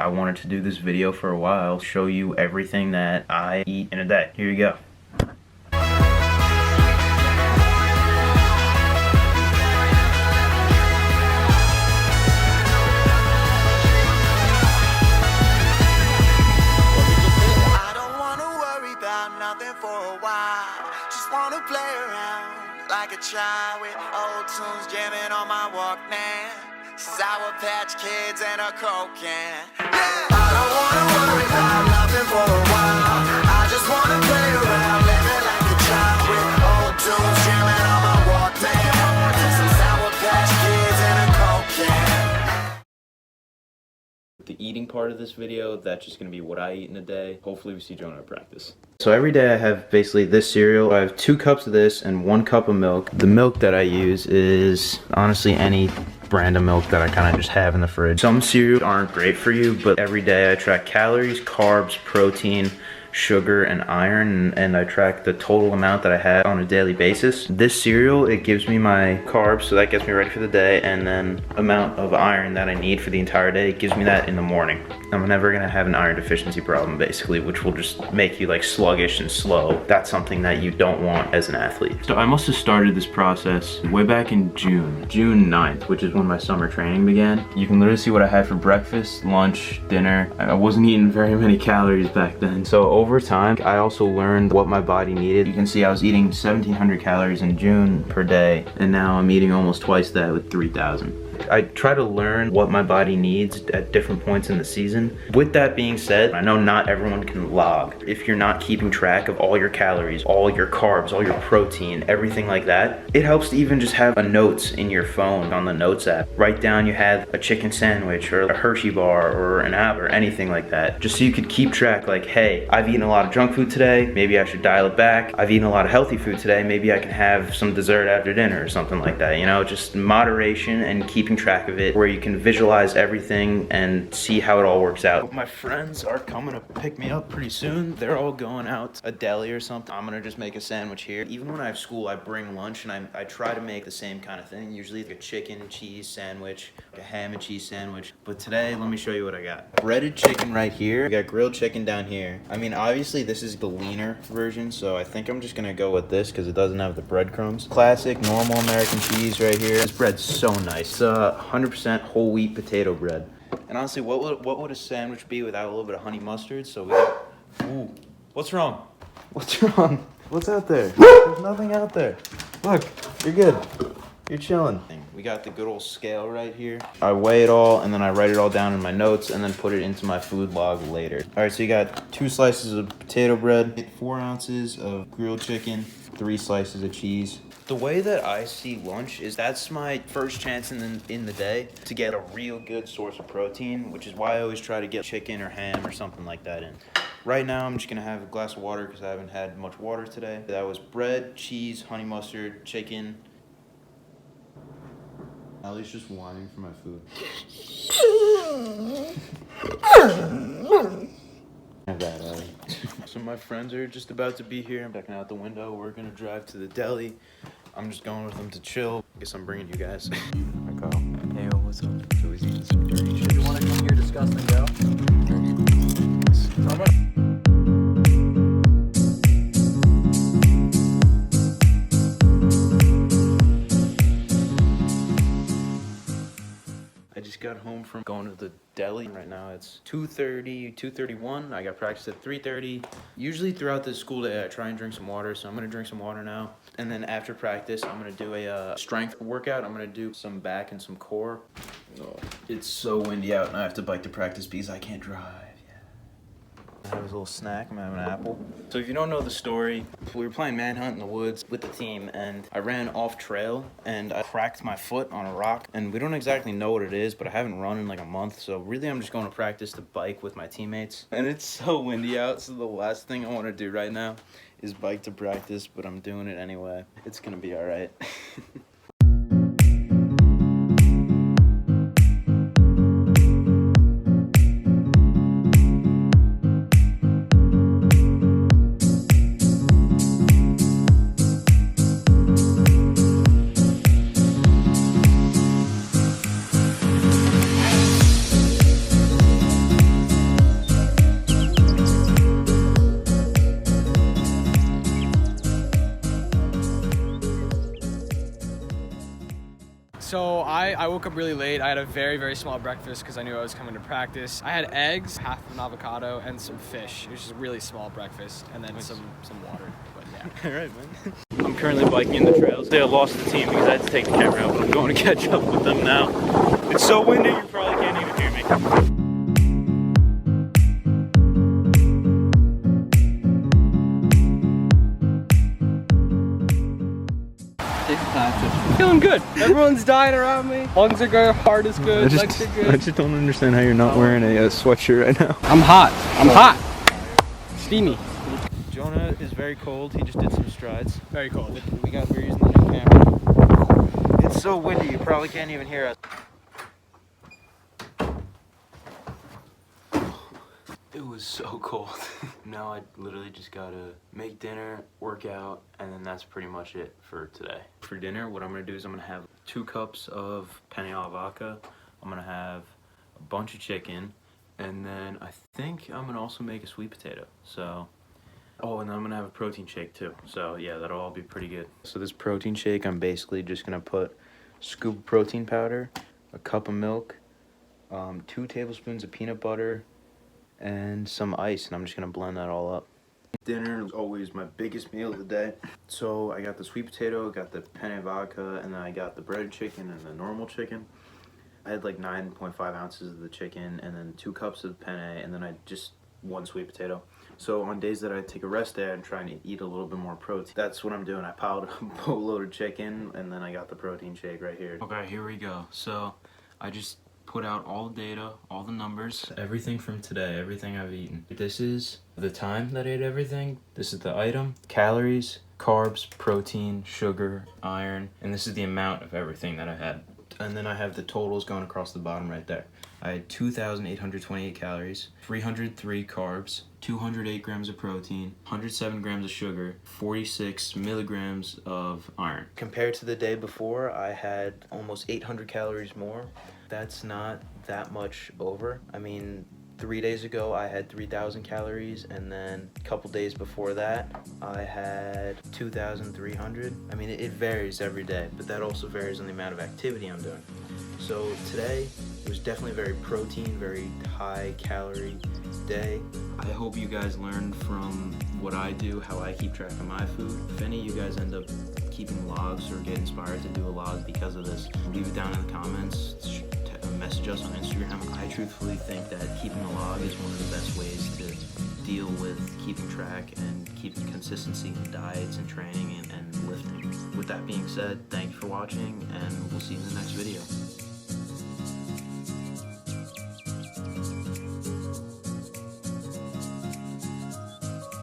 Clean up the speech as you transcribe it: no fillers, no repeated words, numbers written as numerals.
I wanted to do this video for a while, show you everything that I eat in a day. Here you go. Like a child with old tunes jamming on my Walkman, Sour Patch Kids and a Coke can. I don't wanna worry about nothing for a while. I just wanna play around, living like a child with old tunes jamming on my Walkman, some Sour Patch Kids and a Coke can. The eating part of this video, that's just gonna be what I eat in a day. Hopefully we see Jonah at practice. So every day I have basically this cereal. I have 2 cups of this and 1 cup of milk. The milk that I use is honestly any brand of milk that I kind of just have in the fridge. Some cereals aren't great for you, but every day I track calories, carbs, protein, sugar, and iron, and I track the total amount that I have on a daily basis. This cereal, it gives me my carbs, so that gets me ready for the day, and then amount of iron that I need for the entire day, it gives me that in the morning. I'm never gonna have an iron deficiency problem, basically, which will just make you like sluggish and slow. That's something that you don't want as an athlete. So I must have started this process way back in June 9th, which is when my summer training began. You can literally see what I had for breakfast, lunch, dinner. I wasn't eating very many calories back then. So over time, I also learned what my body needed. You can see I was eating 1,700 calories in June per day, and now I'm eating almost twice that with 3,000. I try to learn what my body needs at different points in the season. With that being said, I know not everyone can log. If you're not keeping track of all your calories, all your carbs, all your protein, everything like that, it helps to even just have a notes in your phone on the notes app. Write down you had a chicken sandwich or a Hershey bar or an apple or anything like that, just so you could keep track like, hey, I've eaten a lot of junk food today, maybe I should dial it back. I've eaten a lot of healthy food today, maybe I can have some dessert after dinner or something like that. You know, just moderation and keeping track of it where you can visualize everything and see how it all works out. My friends are coming to pick me up pretty soon. They're all going out a deli or something. I'm gonna just make a sandwich here. Even when I have school, I bring lunch and I try to make the same kind of thing. Usually like a chicken and cheese sandwich, like a ham and cheese sandwich. But today, let me show you what I got. Breaded chicken right here. I got grilled chicken down here. I mean, obviously this is the leaner version, so I think I'm just gonna go with this because it doesn't have the breadcrumbs. Classic, normal American cheese right here. This bread's so nice. It's 100% whole wheat potato bread. And honestly, what would a sandwich be without a little bit of honey mustard? So we got, ooh, what's wrong? What's wrong? What's out there? There's nothing out there. Look, you're good. You're chilling. We got the good old scale right here. I weigh it all and then I write it all down in my notes and then put it into my food log later. All right, so you got 2 slices of potato bread, 4 ounces of grilled chicken, 3 slices of cheese. The way that I see lunch is that's my first chance in the day to get a real good source of protein, which is why I always try to get chicken or ham or something like that in. Right now, I'm just gonna have a glass of water because I haven't had much water today. That was bread, cheese, honey mustard, chicken. Allie's just whining for my food. Have that, Ellie. So my friends are just about to be here. I'm checking out the window. We're gonna drive to the deli. I'm just going with them to chill. Guess I'm bringing you guys. I go. Hey, what's up? Joey's eating some dirty chips. You want to come here, discuss, and go? How much? I just got home from going to the deli. Right now it's 2:30, 2:31. I got practice at 3:30. Usually throughout the school day I try and drink some water, so I'm gonna drink some water now. And then after practice I'm gonna do a strength workout. I'm gonna do some back and some core. Oh, it's so windy out and I have to bike to practice because I can't drive. I have a little snack. I'm having an apple. So if you don't know the story, we were playing manhunt in the woods with the team and I ran off trail and I cracked my foot on a rock, and we don't exactly know what it is, but I haven't run in like a month, so really I'm just going to practice to bike with my teammates. And it's so windy out, so the last thing I want to do right now is bike to practice, but I'm doing it anyway. It's gonna be all right. So I woke up really late. I had a very, very small breakfast because I knew I was coming to practice. I had eggs, half of an avocado, and some fish. It was just a really small breakfast, and then some water. But yeah. All right, man. I'm currently biking in the trails. They lost the team because I had to take the camera out, but I'm going to catch up with them now. It's so windy, you probably can't even hear me. Feeling good. Everyone's dying around me. Lungs are good, heart is good, legs are I good. just don't understand how you're not wearing a sweatshirt right now. I'm hot. I'm hot. Steamy. Jonah is very cold. He just did some strides. Very cold. We're using the new camera. It's so windy, you probably can't even hear us. It was so cold. Now I literally just gotta make dinner, work out, and then that's pretty much it for today. For dinner, what I'm gonna do is I'm gonna have 2 cups of penne alla vodka. I'm gonna have a bunch of chicken, and then I think I'm gonna also make a sweet potato. So, oh, and then I'm gonna have a protein shake too. So yeah, that'll all be pretty good. So this protein shake, I'm basically just gonna put a scoop of protein powder, a cup of milk, 2 tablespoons of peanut butter, and some ice, and I'm just gonna blend that all up. Dinner is always my biggest meal of the day. So I got the sweet potato, got the penne vodka, and then I got the breaded chicken and the normal chicken. I had like 9.5 ounces of the chicken, and then 2 cups of penne, and then I just 1 sweet potato. So on days that I take a rest day, I'm trying to eat a little bit more protein. That's what I'm doing. I piled a boatload of chicken, and then I got the protein shake right here. Okay, here we go. So I just put out all the data, all the numbers, everything from today, everything I've eaten. This is the time that I ate everything. This is the item, calories, carbs, protein, sugar, iron, and this is the amount of everything that I had. And then I have the totals going across the bottom right there. I had 2,828 calories, 303 carbs, 208 grams of protein, 107 grams of sugar, 46 milligrams of iron. Compared to the day before, I had almost 800 calories more. That's not that much over. I mean, 3 days ago I had 3,000 calories, and then a couple days before that I had 2,300. I mean, it varies every day, but that also varies on the amount of activity I'm doing. So today it was definitely very protein, very high calorie day. I hope you guys learned from what I do, how I keep track of my food. If any of you guys end up keeping logs or get inspired to do a log because of this, leave it down in the comments. Message us on Instagram. I truthfully think that keeping a log is one of the best ways to deal with keeping track and keeping consistency in diets and training and lifting. With that being said, thank you for watching, and we'll see you in the next video.